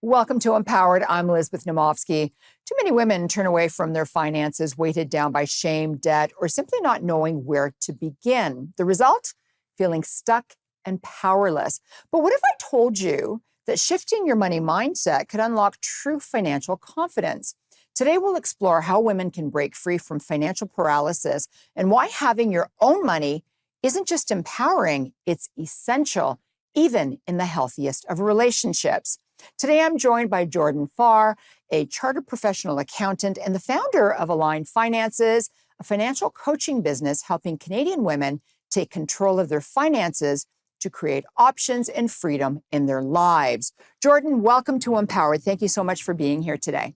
Welcome to Empowered. I'm Elizabeth Naumovski. Too many women turn away from their finances, weighted down by shame, debt, or simply not knowing where to begin. The result? Feeling stuck and powerless. But what if I told you that shifting your money mindset could unlock true financial confidence? Today, we'll explore how women can break free from financial paralysis and why having your own money isn't just empowering, it's essential, even in the healthiest of relationships. Today, I'm joined by Jordan Farr, a chartered professional accountant and the founder of Aligned Finances, a financial coaching business helping Canadian women take control of their finances to create options and freedom in their lives. Jordan, welcome to Empowered. Thank you so much for being here today.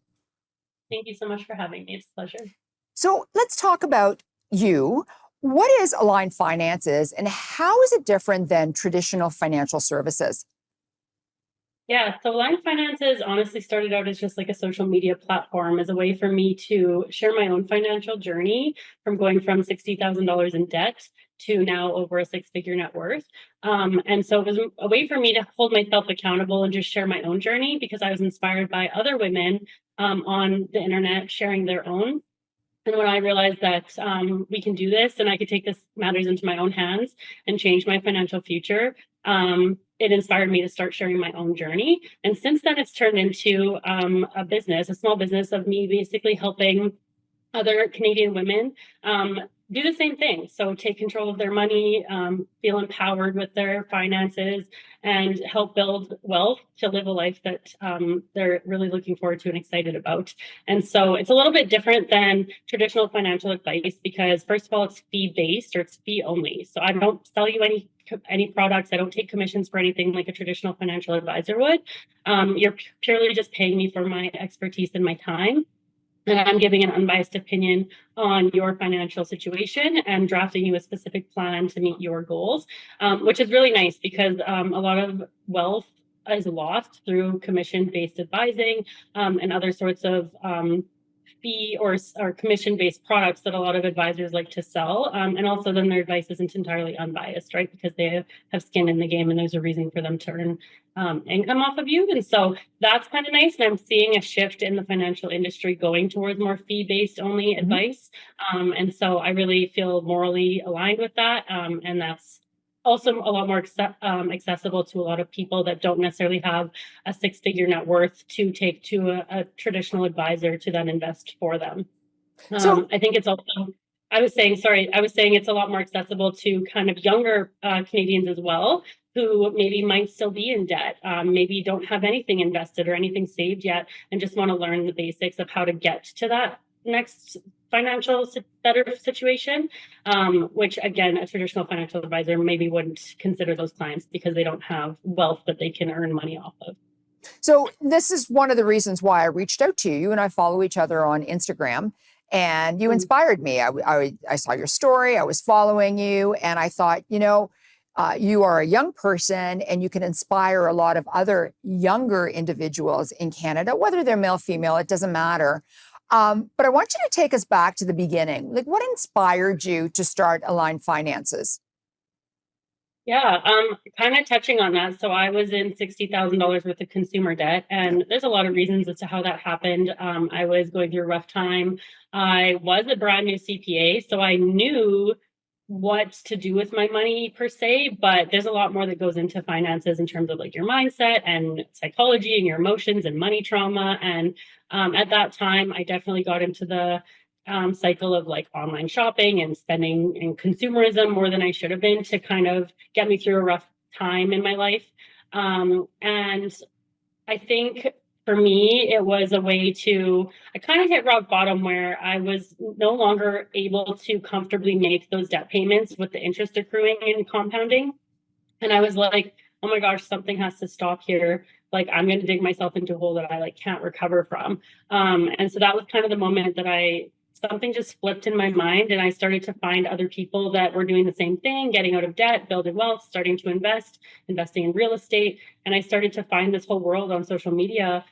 Thank you so much for having me. It's a pleasure. So let's talk about you. What is Aligned Finances and how is it different than traditional financial services? Yeah, so Aligned Finances honestly started out as just like a social media platform as a way for me to share my own financial journey from going from $60,000 in debt to now over a six-figure net worth. And so it was a way for me to hold myself accountable and just share my own journey because I was inspired by other women on the internet sharing their own. And when I realized that we can do this and I could take this matters into my own hands and change my financial future, it inspired me to start sharing my own journey. And since then, it's turned into a business, a small business of me basically helping other Canadian women do the same thing. So take control of their money, feel empowered with their finances, and help build wealth to live a life that they're really looking forward to and excited about. And so it's a little bit different than traditional financial advice because, first of all, it's fee-based or it's fee only. So I don't sell you any products. I don't take commissions for anything like a traditional financial advisor would. You're purely just paying me for my expertise and my time. And I'm giving an unbiased opinion on your financial situation and drafting you a specific plan to meet your goals, which is really nice because a lot of wealth is lost through commission-based advising and other sorts of fee or commission-based products that a lot of advisors like to sell. And also then their advice isn't entirely unbiased, right? Because they have skin in the game and there's a reason for them to earn income off of you. And so that's kind of nice. And I'm seeing a shift in the financial industry going towards more fee-based only advice. And so I really feel morally aligned with that. And that's also a lot more accessible to a lot of people that don't necessarily have a six-figure net worth to take to a traditional advisor to then invest for them. I think it's also, I was saying it's a lot more accessible to kind of younger Canadians as well, who maybe might still be in debt, maybe don't have anything invested or anything saved yet, and just want to learn the basics of how to get to that next financial better situation, which again, a traditional financial advisor maybe wouldn't consider those clients because they don't have wealth that they can earn money off of. So this is one of the reasons why I reached out to you. You and I follow each other on Instagram, and you inspired me. I saw your story, I was following you, and I thought, you are a young person and you can inspire a lot of other younger individuals in Canada, whether they're male, female, it doesn't matter. But I want you to take us back to the beginning. Like, what inspired you to start Aligned Finances? Yeah, kind of touching on that. So I was in $60,000 worth of consumer debt, and there's a lot of reasons as to how that happened. I was going through a rough time. I was a brand new CPA, so I knew what to do with my money per se, but there's a lot more that goes into finances in terms of like your mindset and psychology and your emotions and money trauma. And at that time, I definitely got into the cycle of like online shopping and spending and consumerism more than I should have been to kind of get me through a rough time in my life. And I think for me, it was a way I kind of hit rock bottom where I was no longer able to comfortably make those debt payments with the interest accruing and compounding. And I was like, oh my gosh, something has to stop here. Like, I'm going to dig myself into a hole that I can't recover from. And so that was kind of the moment that something just flipped in my mind, and I started to find other people that were doing the same thing, getting out of debt, building wealth, starting to investing in real estate. And I started to find this whole world on social media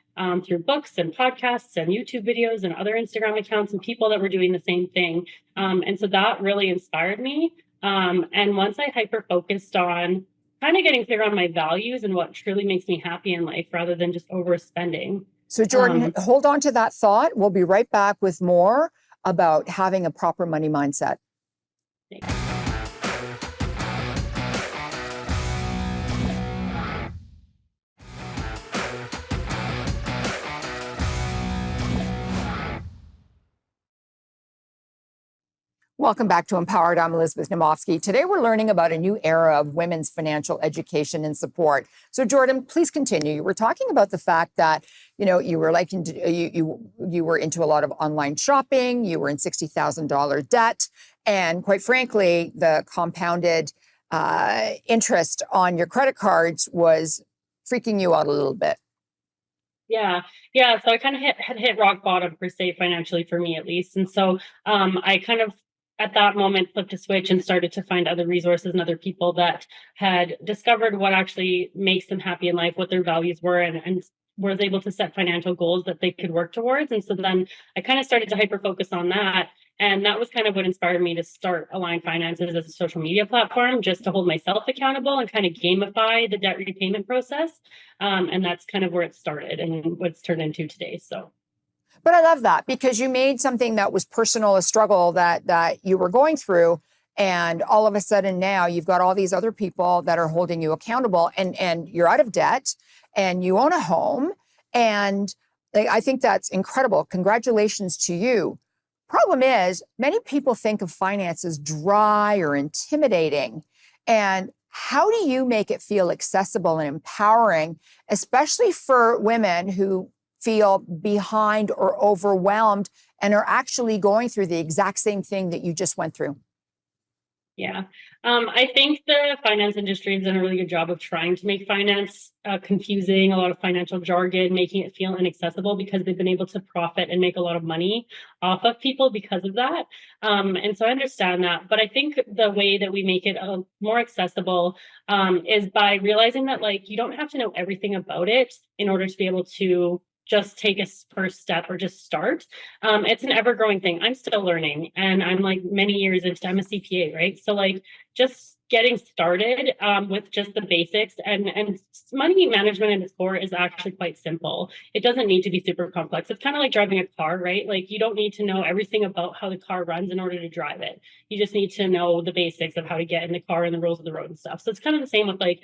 through books and podcasts and YouTube videos and other Instagram accounts and people that were doing the same thing. And so that really inspired me. And once I hyper focused on kind of getting clear on my values and what truly makes me happy in life rather than just overspending. So, Jordan, Um, hold on to that thought. We'll be right back with more about having a proper money mindset. Welcome back to Empowered. I'm Elizabeth Naumovski. Today we're learning about a new era of women's financial education and support. So Jordan, please continue. You were talking about the fact that, you were like you were into a lot of online shopping, you were in $60,000 debt, and quite frankly, the compounded interest on your credit cards was freaking you out a little bit. Yeah, yeah. So I kind of had hit rock bottom per se financially for me at least, and so I kind of at that moment flipped a switch and started to find other resources and other people that had discovered what actually makes them happy in life, what their values were, and was able to set financial goals that they could work towards. And so then I kind of started to hyper focus on that. And that was kind of what inspired me to start Align Finances as a social media platform, just to hold myself accountable and kind of gamify the debt repayment process. And that's kind of where it started and what's turned into today. So, But I love that because you made something that was personal, a struggle that you were going through, and all of a sudden now you've got all these other people that are holding you accountable, and you're out of debt, and you own a home, and I think that's incredible. Congratulations to you. Problem is, many people think of finance as dry or intimidating, and how do you make it feel accessible and empowering, especially for women who feel behind or overwhelmed and are actually going through the exact same thing that you just went through? yeah. I think the finance industry has done a really good job of trying to make finance confusing, a lot of financial jargon, making it feel inaccessible because they've been able to profit and make a lot of money off of people because of that. And so I understand that. But I think the way that we make it more accessible is by realizing that, like, you don't have to know everything about it in order to be able to just take a first step or just start. It's an ever growing thing. I'm still learning and I'm like many years into, I'm a CPA, right? So like just getting started with just the basics and money management at its core is actually quite simple. It doesn't need to be super complex. It's kind of like driving a car, right? Like you don't need to know everything about how the car runs in order to drive it. You just need to know the basics of how to get in the car and the rules of the road and stuff. So it's kind of the same with like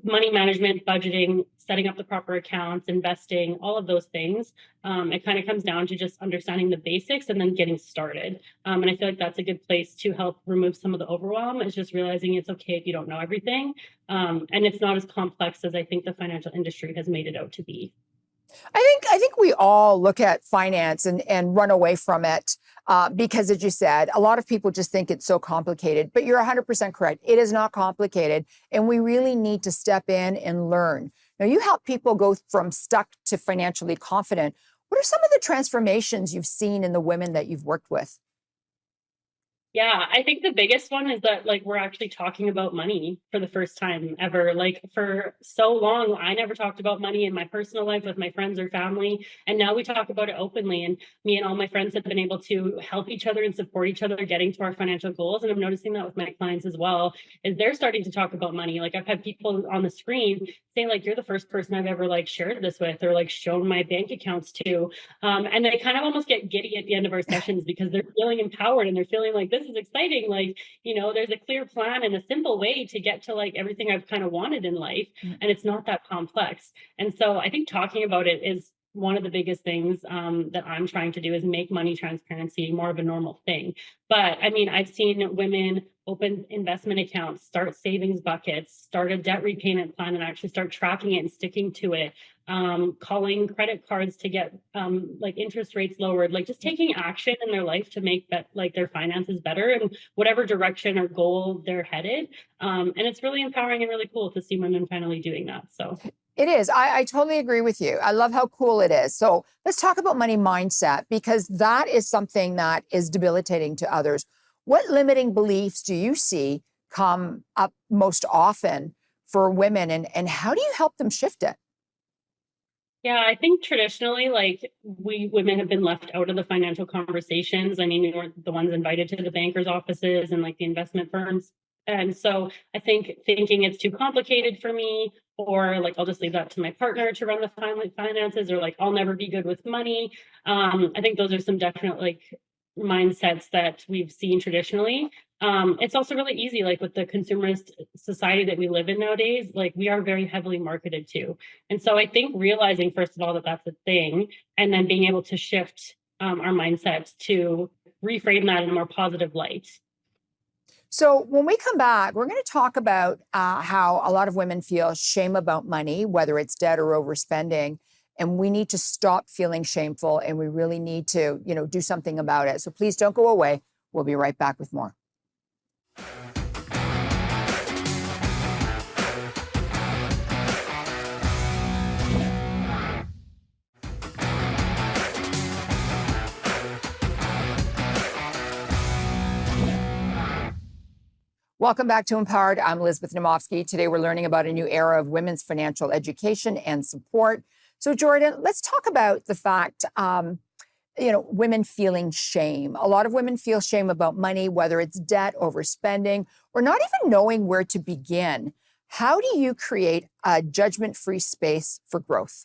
money management, budgeting, setting up the proper accounts, investing, all of those things. It kind of comes down to just understanding the basics and then getting started. And I feel like that's a good place to help remove some of the overwhelm, is just realizing it's okay if you don't know everything. And it's not as complex as I think the financial industry has made it out to be. I think we all look at finance and run away from it because, as you said, a lot of people just think it's so complicated. But you're 100% correct. It is not complicated, and we really need to step in and learn. Now, you help people go from stuck to financially confident. What are some of the transformations you've seen in the women that you've worked with? Yeah, I think the biggest one is that like we're actually talking about money for the first time ever. Like for so long, I never talked about money in my personal life with my friends or family. And now we talk about it openly. And me and all my friends have been able to help each other and support each other getting to our financial goals. And I'm noticing that with my clients as well, is they're starting to talk about money. Like I've had people on the screen say, like, you're the first person I've ever like shared this with or like shown my bank accounts to. And they kind of almost get giddy at the end of our sessions because they're feeling empowered and they're feeling like this is exciting. Like, there's a clear plan and a simple way to get to like everything I've kind of wanted in life. And it's not that complex. And so I think talking about it is one of the biggest things that I'm trying to do, is make money transparency more of a normal thing. But I mean, I've seen women open investment accounts, start savings buckets, start a debt repayment plan, and actually start tracking it and sticking to it. Calling credit cards to get like interest rates lowered, like just taking action in their life to make that like their finances better and whatever direction or goal they're headed. And it's really empowering and really cool to see women finally doing that. So It is. I totally agree with you. I love how cool it is. So let's talk about money mindset, because that is something that is debilitating to others. What limiting beliefs do you see come up most often for women, and how do you help them shift it? yeah, I think traditionally, like we women have been left out of the financial conversations. I mean, we weren't the ones invited to the bankers' offices and like the investment firms. And so I think thinking it's too complicated for me, or like I'll just leave that to my partner to run the finances, or like I'll never be good with money. I think those are some definite like mindsets that we've seen traditionally. It's also really easy, like with the consumerist society that we live in nowadays, like we are very heavily marketed to. And so I think realizing, first of all, that that's a thing, and then being able to shift our mindset to reframe that in a more positive light. So, when we come back, we're going to talk about how a lot of women feel shame about money, whether it's debt or overspending. And we need to stop feeling shameful, and we really need to, do something about it. So, please don't go away. We'll be right back with more. Welcome back to Empowered. I'm Elizabeth Naumovski. Today, we're learning about a new era of women's financial education and support. So, Jordan, let's talk about the fact, women feeling shame. A lot of women feel shame about money, whether it's debt, overspending, or not even knowing where to begin. How do you create a judgment-free space for growth?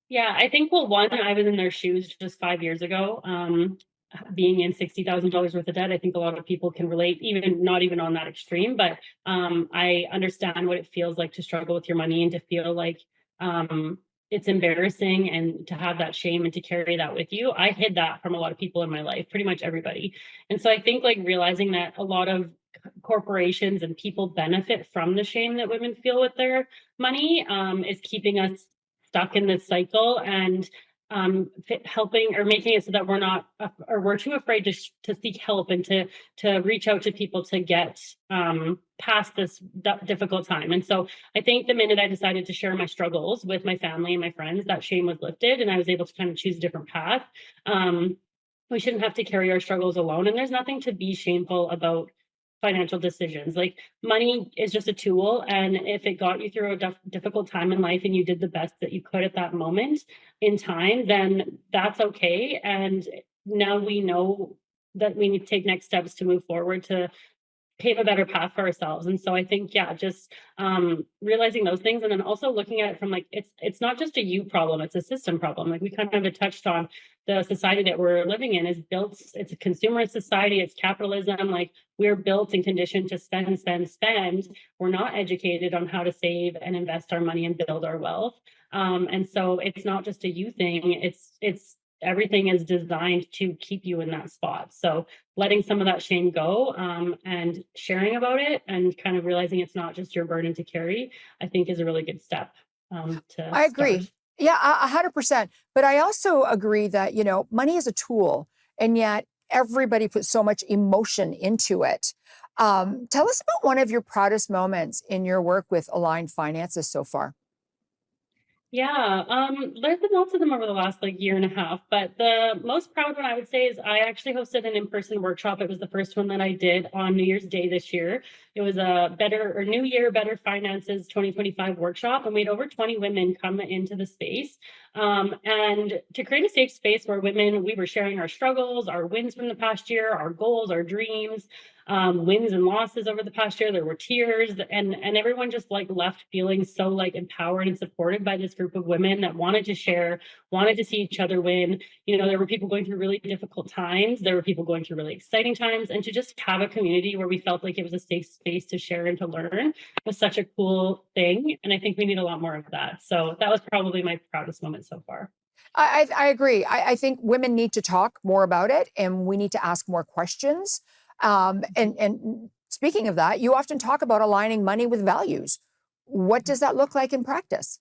Yeah, I think, well, one, I was in their shoes just 5 years ago. Being in $60,000 worth of debt, I think a lot of people can relate, even not even on that extreme, but I understand what it feels like to struggle with your money and to feel like it's embarrassing and to have that shame and to carry that with you. I hid that from a lot of people in my life, pretty much everybody. And so I think like realizing that a lot of corporations and people benefit from the shame that women feel with their money is keeping us stuck in this cycle, and helping or making it so that we're not or we're too afraid to seek help and to reach out to people to get past this difficult time. And so I think the minute I decided to share my struggles with my family and my friends, that shame was lifted, and I was able to kind of choose a different path. We shouldn't have to carry our struggles alone, and there's nothing to be shameful about financial decisions. Like money is just a tool, and if it got you through a difficult time in life and you did the best that you could at that moment in time, then that's okay. And now we know that we need to take next steps to move forward to pave a better path for ourselves. And so I think, yeah, just realizing those things, and then also looking at it from like it's not just a you problem, it's a system problem. Like we kind of touched on, the society that we're living in is built, it's a consumerist society, it's capitalism. Like we're built and conditioned to spend, spend, spend. We're not educated on how to save and invest our money and build our wealth. And so it's not just a you thing, it's everything is designed to keep you in that spot. So letting some of that shame go, and sharing about it and kind of realizing it's not just your burden to carry, I think is a really good step to I agree. start. Yeah, 100%. But I also agree that, money is a tool, and yet everybody puts so much emotion into it. Tell us about one of your proudest moments in your work with Aligned Finances so far. Yeah, there's been lots of them over the last like year and a half, but the most proud one I would say is I actually hosted an in-person workshop. It was the first one that I did on New Year's Day this year. It was a New Year, Better Finances 2025 workshop, and we had over 20 women come into the space. And to create a safe space where we were sharing our struggles, our wins from the past year, our goals, our dreams, wins and losses over the past year. There were tears, and everyone just like left feeling so like empowered and supported by this group of women that wanted to share, wanted to see each other win. There were people going through really difficult times, there were people going through really exciting times, and to just have a community where we felt like it was a safe space to share and to learn was such a cool thing. And I think we need a lot more of that. So that was probably my proudest moment so far. I agree. I think women need to talk more about it, and we need to ask more questions. And speaking of that, you often talk about aligning money with values. What does that look like in practice?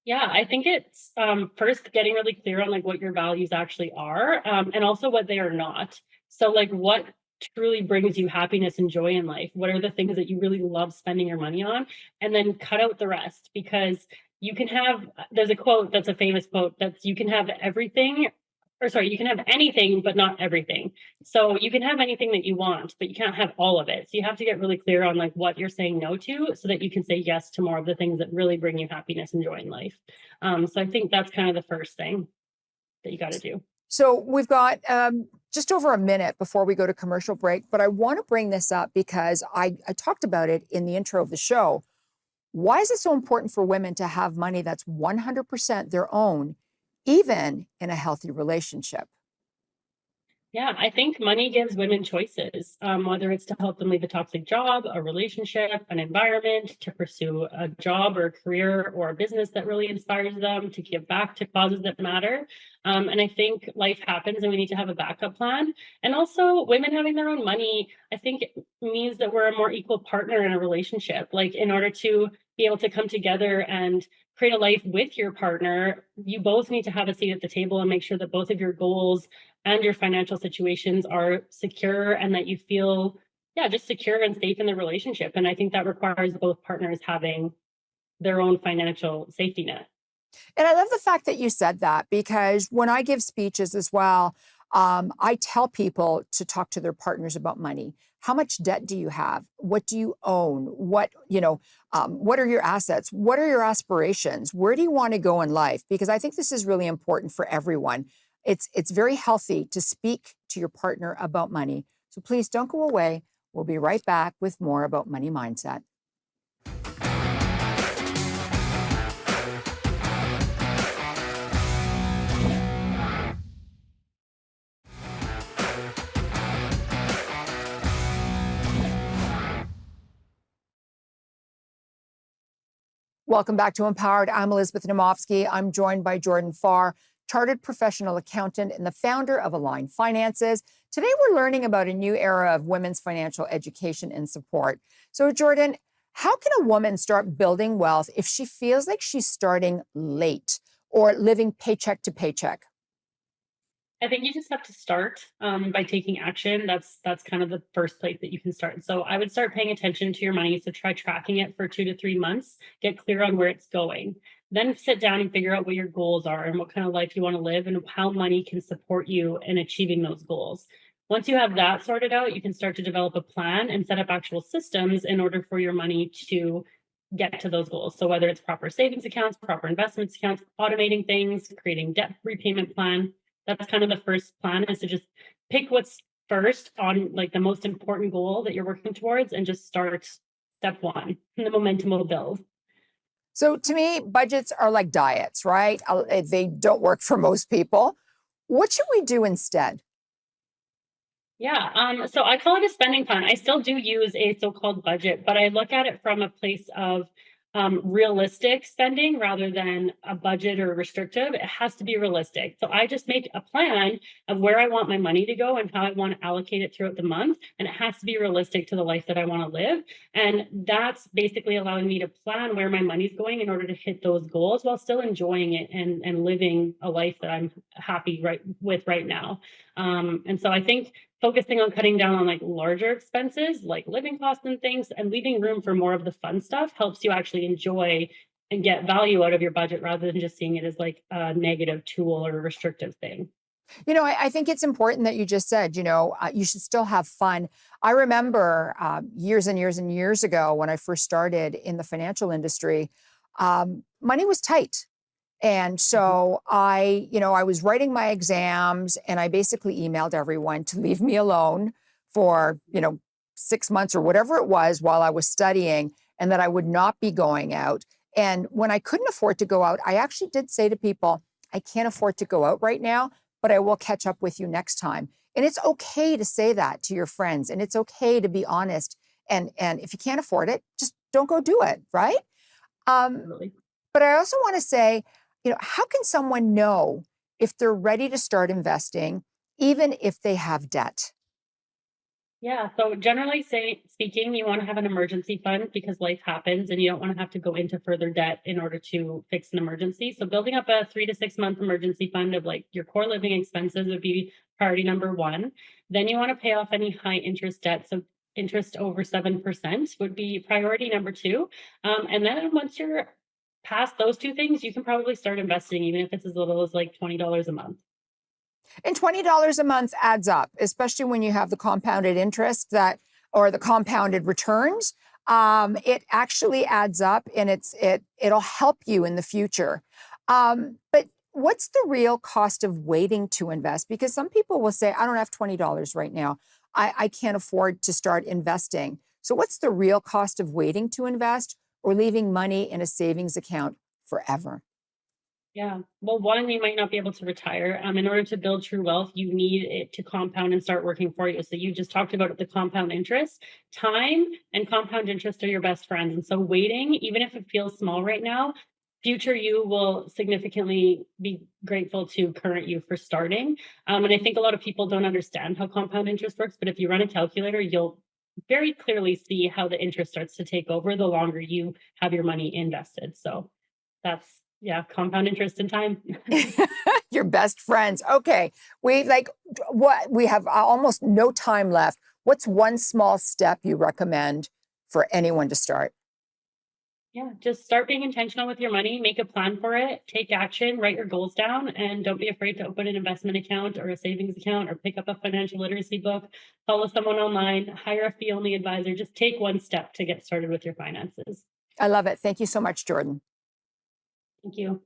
Yeah, I think it's first getting really clear on like what your values actually are, and also what they are not. So like what truly brings you happiness and joy in life? What are the things that you really love spending your money on? And then cut out the rest, because there's a quote that's a famous quote that's you can have everything, or sorry, you can have anything, but not everything. So you can have anything that you want, but you can't have all of it. So you have to get really clear on like what you're saying no to, so that you can say yes to more of the things that really bring you happiness and joy in life. So I think that's kind of the first thing that you got to do. So we've got just over a minute before we go to commercial break, but I want to bring this up because I talked about it in the intro of the show. Why is it so important for women to have money that's 100% their own, even in a healthy relationship? Yeah, I think money gives women choices, whether it's to help them leave a toxic job, a relationship, an environment, to pursue a job or a career or a business that really inspires them, to give back to causes that matter. And I think life happens and we need to have a backup plan. And also, women having their own money, I think it means that we're a more equal partner in a relationship. Like, in order to be able to come together and create a life with your partner, you both need to have a seat at the table and make sure that both of your goals and your financial situations are secure and that you feel, yeah, just secure and safe in the relationship. And I think that requires both partners having their own financial safety net. And I love the fact that you said that, because when I give speeches as well, I tell people to talk to their partners about money. How much debt do you have? What do you own? What are your assets? What are your aspirations? Where do you want to go in life? Because I think this is really important for everyone. It's very healthy to speak to your partner about money. So please don't go away. We'll be right back with more about money mindset. Welcome back to Empowered. I'm Elizabeth Naumovski. I'm joined by Jordan Farr, chartered professional accountant and the founder of Align Finances. Today, we're learning about a new era of women's financial education and support. So, Jordan, how can a woman start building wealth if she feels like she's starting late or living paycheck to paycheck? I think you just have to start by taking action. That's kind of the first place that you can start. So I would start paying attention to your money. So try tracking it for 2 to 3 months. Get clear on where it's going. Then sit down and figure out what your goals are and what kind of life you want to live and how money can support you in achieving those goals. Once you have that sorted out, you can start to develop a plan and set up actual systems in order for your money to get to those goals. So whether it's proper savings accounts, proper investments accounts, automating things, creating debt repayment plan, that's kind of the first plan, is to just pick what's first on like the most important goal that you're working towards and just start step one, and the momentum will build. So, to me, budgets are like diets, right? They don't work for most people. What should we do instead? Yeah. So I call it a spending plan. I still do use a so-called budget, but I look at it from a place of realistic spending rather than a budget or restrictive. It has to be realistic. So I just make a plan of where I want my money to go and how I want to allocate it throughout the month. And it has to be realistic to the life that I want to live. And that's basically allowing me to plan where my money's going in order to hit those goals while still enjoying it and living a life that I'm happy with right now. And so I think focusing on cutting down on like larger expenses like living costs and things and leaving room for more of the fun stuff helps you actually enjoy and get value out of your budget rather than just seeing it as like a negative tool or a restrictive thing. I think it's important that you just said, you should still have fun. I remember years and years and years ago when I first started in the financial industry, money was tight. And so I was writing my exams and I basically emailed everyone to leave me alone for, 6 months or whatever it was while I was studying, and that I would not be going out. And when I couldn't afford to go out, I actually did say to people, I can't afford to go out right now, but I will catch up with you next time. And it's okay to say that to your friends, and it's okay to be honest. And if you can't afford it, just don't go do it, right? Um, Really. but I also want to say, how can someone know if they're ready to start investing, even if they have debt? Yeah. So generally speaking, you want to have an emergency fund because life happens and you don't want to have to go into further debt in order to fix an emergency. So building up a 3 to 6 month emergency fund of like your core living expenses would be priority number one. Then you want to pay off any high interest debt. So interest over 7% would be priority number two. And then once you're past those two things, you can probably start investing, even if it's as little as like $20 a month. And $20 a month adds up, especially when you have the compounded interest or the compounded returns. It actually adds up, and it'll help you in the future. But what's the real cost of waiting to invest? Because some people will say, I don't have $20 right now. I can't afford to start investing. So, what's the real cost of waiting to invest or leaving money in a savings account forever? Yeah. Well, one, you might not be able to retire. In order to build true wealth, you need it to compound and start working for you. So you just talked about the compound interest. Time and compound interest are your best friends. And so waiting, even if it feels small right now, future you will significantly be grateful to current you for starting. And I think a lot of people don't understand how compound interest works, but if you run a calculator, you'll very clearly see how the interest starts to take over the longer you have your money invested. So that's, yeah, compound interest in time. Your best friends. Okay. What we have almost no time left. What's one small step you recommend for anyone to start? Yeah, just start being intentional with your money, make a plan for it, take action, write your goals down, and don't be afraid to open an investment account or a savings account or pick up a financial literacy book, follow someone online, hire a fee only advisor. Just take one step to get started with your finances. I love it. Thank you so much, Jordan. Thank you.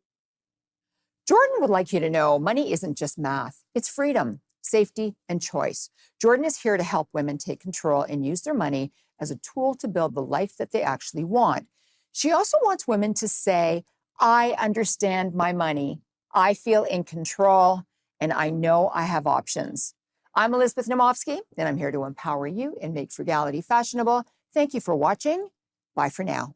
Jordan would like you to know money isn't just math, it's freedom, safety, and choice. Jordan is here to help women take control and use their money as a tool to build the life that they actually want. She also wants women to say, I understand my money, I feel in control, and I know I have options. I'm Elizabeth Naumovski, and I'm here to empower you and make frugality fashionable. Thank you for watching. Bye for now.